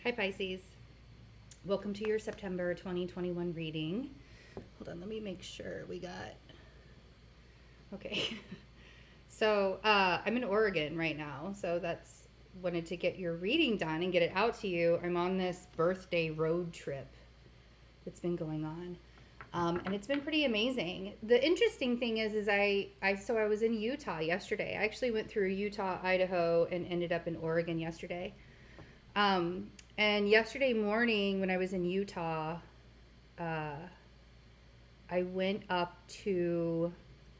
Hi Pisces. Welcome to your September 2021 reading. Hold on, let me make sure we got... Okay. So, I'm in Oregon right now, so that's wanted to get your reading done and get it out to you. I'm on this birthday road trip that's been going on. And it's been pretty amazing. The interesting thing is I was in Utah yesterday. I actually went through Utah, Idaho, and ended up in Oregon yesterday. And yesterday morning when I was in Utah, I went up to,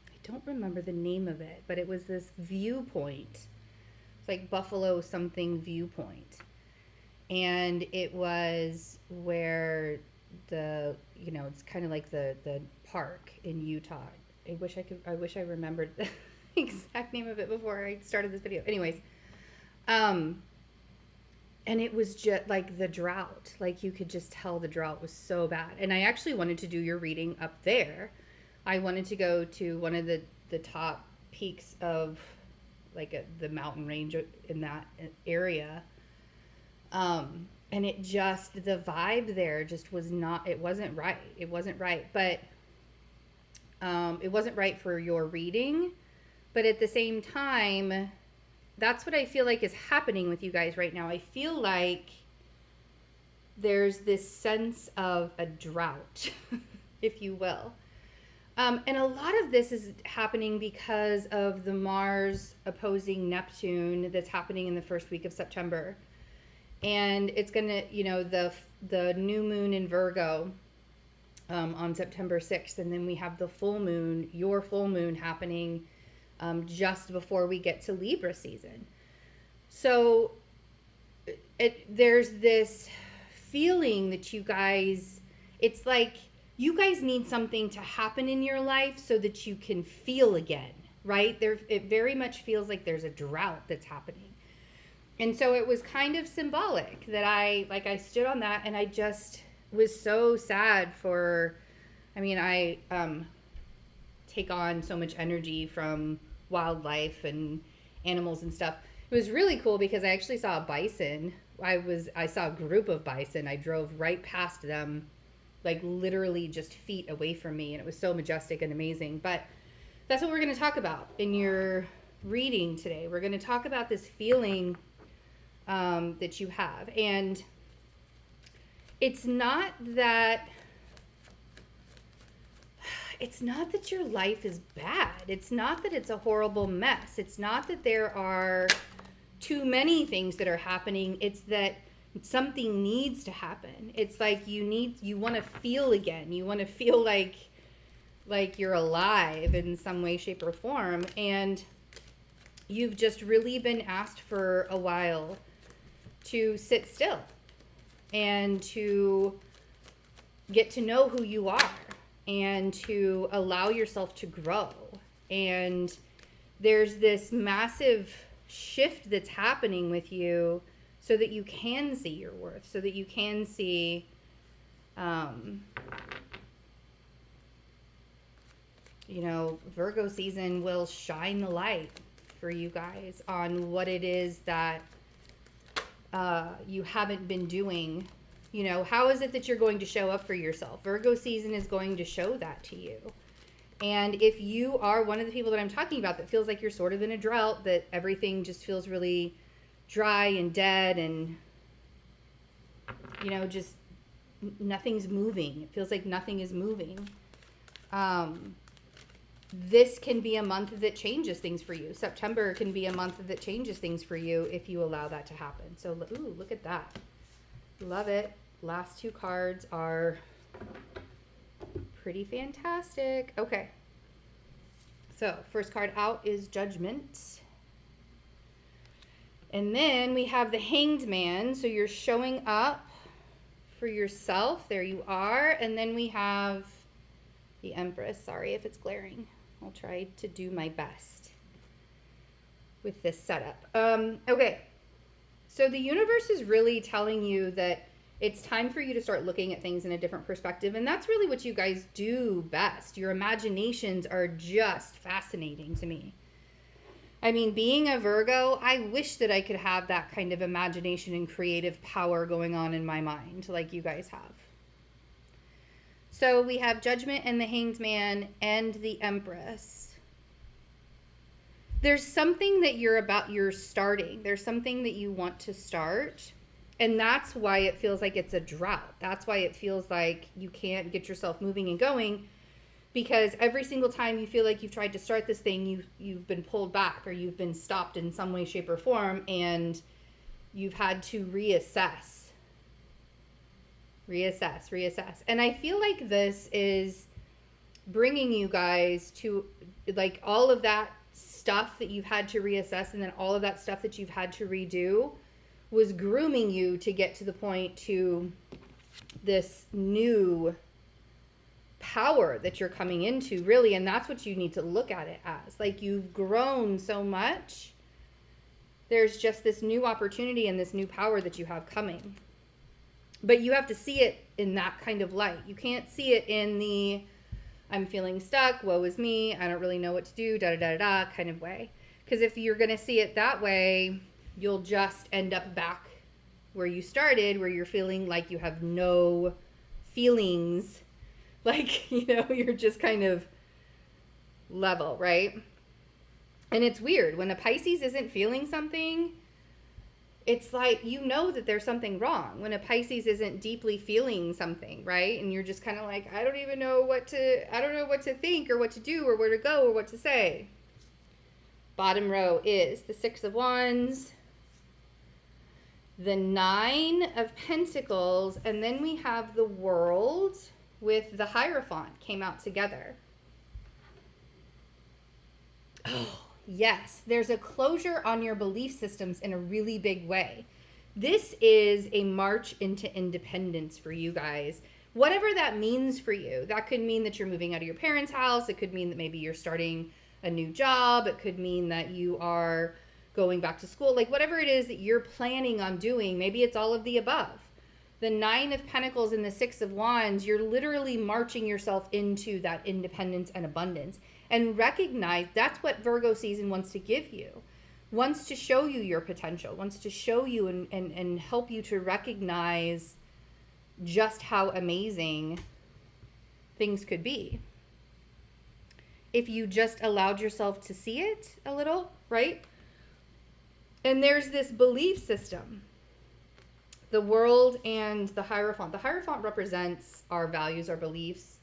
I don't remember the name of it, but it was this viewpoint. It's like Buffalo something viewpoint. And it was where it's kind of like the park in Utah. I wish I remembered the exact name of it before I started this video. Anyways, and it was just like the drought. Like you could just tell the drought was so bad. And I actually wanted to do your reading up there. I wanted to go to one of the top peaks of the mountain range in that area. And it just, the vibe there just was not, it wasn't right. It wasn't right. But it wasn't right for your reading. But at the same time, that's what I feel like is happening with you guys right now. I feel like there's this sense of a drought, if you will. And a lot of this is happening because of the Mars opposing Neptune that's happening in the first week of September. And it's going to, the new moon in Virgo on September 6th. And then we have the full moon, your full moon happening just before we get to Libra season. So there's this feeling that you guys, it's like you guys need something to happen in your life so that you can feel again, right? It very much feels like there's a drought that's happening. And so it was kind of symbolic that I stood on that and I just was so sad I take on so much energy from wildlife and animals and stuff. It was really cool because I actually saw a bison. I saw a group of bison. I drove right past them, like literally just feet away from me, and it was so majestic and amazing. But that's what we're going to talk about in your reading today. We're going to talk about this feeling that you have. And it's not that your life is bad. It's not that it's a horrible mess. It's not that there are too many things that are happening. It's that something needs to happen. It's like you want to feel again. You want to feel like you're alive in some way, shape, or form. And you've just really been asked for a while to sit still and to get to know who you are and to allow yourself to grow. And there's this massive shift that's happening with you so that you can see your worth, so that you can see Virgo season will shine the light for you guys on what it is that you haven't been doing. How is it that you're going to show up for yourself? Virgo season is going to show that to you. And if you are one of the people that I'm talking about that feels like you're sort of in a drought, that everything just feels really dry and dead and, just nothing's moving. It feels like nothing is moving. This can be a month that changes things for you. September can be a month that changes things for you if you allow that to happen. So, look at that. Love it. Last two cards are pretty fantastic. Okay. So, first card out is Judgment. And then we have the Hanged Man. So, you're showing up for yourself. There you are. And then we have the Empress. Sorry if it's glaring. I'll try to do my best with this setup. Okay. So the universe is really telling you that it's time for you to start looking at things in a different perspective. And that's really what you guys do best. Your imaginations are just fascinating to me. I mean, being a Virgo, I wish that I could have that kind of imagination and creative power going on in my mind like you guys have. So we have Judgment and the Hanged Man and the Empress. There's something that you're starting. There's something that you want to start. And that's why it feels like it's a drought. That's why it feels like you can't get yourself moving and going, because every single time you feel like you've tried to start this thing, you've been pulled back or you've been stopped in some way, shape, or form, and you've had to reassess. And I feel like this is bringing you guys to, like, all of that stuff that you've had to reassess, and then all of that stuff that you've had to redo was grooming you to get to the point to this new power that you're coming into, really. And that's what you need to look at it as. Like, you've grown so much. There's just this new opportunity and this new power that you have coming. But you have to see it in that kind of light. You can't see it in the I'm feeling stuck, woe is me, I don't really know what to do, da-da-da-da kind of way. Because if you're going to see it that way, you'll just end up back where you started, where you're feeling like you have no feelings. Like, you're just kind of level, right? And it's weird. When a Pisces isn't feeling something, it's like, that there's something wrong. When a Pisces isn't deeply feeling something, right? And you're just kind of like, I don't know what to think or what to do or where to go or what to say. Bottom row is the Six of Wands, the Nine of Pentacles, and then we have the World with the Hierophant came out together. Oh, yes, there's a closure on your belief systems in a really big way. This is a march into independence for you guys. Whatever that means for you. That could mean that you're moving out of your parents' house. It could mean that maybe you're starting a new job. It could mean that you are going back to school. Like, whatever it is that you're planning on doing, maybe it's all of the above. The Nine of Pentacles and the Six of Wands, you're literally marching yourself into that independence and abundance. And recognize that's what Virgo season wants to give you. Wants to show you your potential. Wants to show you and help you to recognize just how amazing things could be. If you just allowed yourself to see it a little, right? And there's this belief system. The World and the Hierophant. The Hierophant represents our values, our beliefs.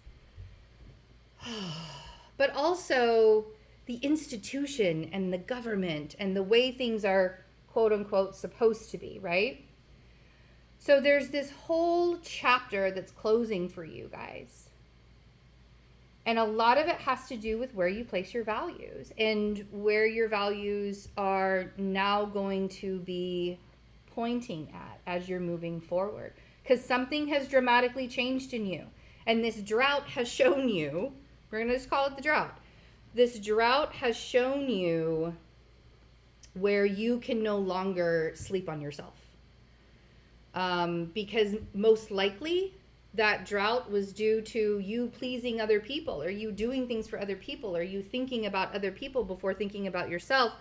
But also the institution and the government and the way things are, quote unquote, supposed to be, right? So there's this whole chapter that's closing for you guys. And a lot of it has to do with where you place your values and where your values are now going to be pointing at as you're moving forward. Because something has dramatically changed in you. And this drought has shown you, we're going to just call it the drought. This drought has shown you where you can no longer sleep on yourself. Because most likely that drought was due to you pleasing other people, or you doing things for other people, or you thinking about other people before thinking about yourself.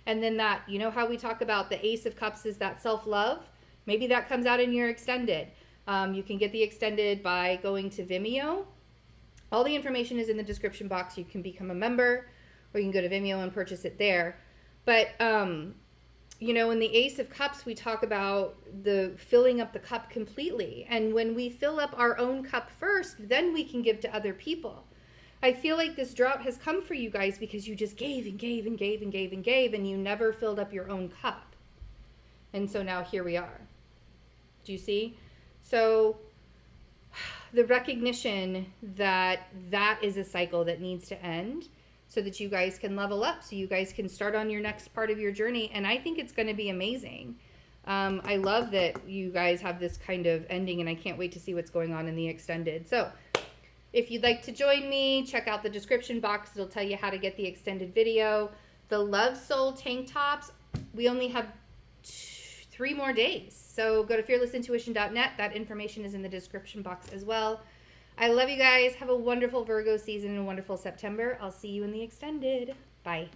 And then that, how we talk about the Ace of Cups is that self-love? Maybe that comes out in your extended. You can get the extended by going to Vimeo. All the information is in the description box. You can become a member, or you can go to Vimeo and purchase it there. But, in the Ace of Cups, we talk about the filling up the cup completely. And when we fill up our own cup first, then we can give to other people. I feel like this drought has come for you guys because you just gave and gave and gave and gave and gave, and you never filled up your own cup. And so now here we are. Do you see? So the recognition that that is a cycle that needs to end so that you guys can level up, so you guys can start on your next part of your journey. And I think it's going to be amazing. I love that you guys have this kind of ending, and I can't wait to see what's going on in the extended. So if you'd like to join me, check out the description box. It'll tell you how to get the extended video. The Love Soul tank tops, we only have 3 more days. So go to fearlessintuition.net. That information is in the description box as well. I love you guys. Have a wonderful Virgo season and a wonderful September. I'll see you in the extended. Bye.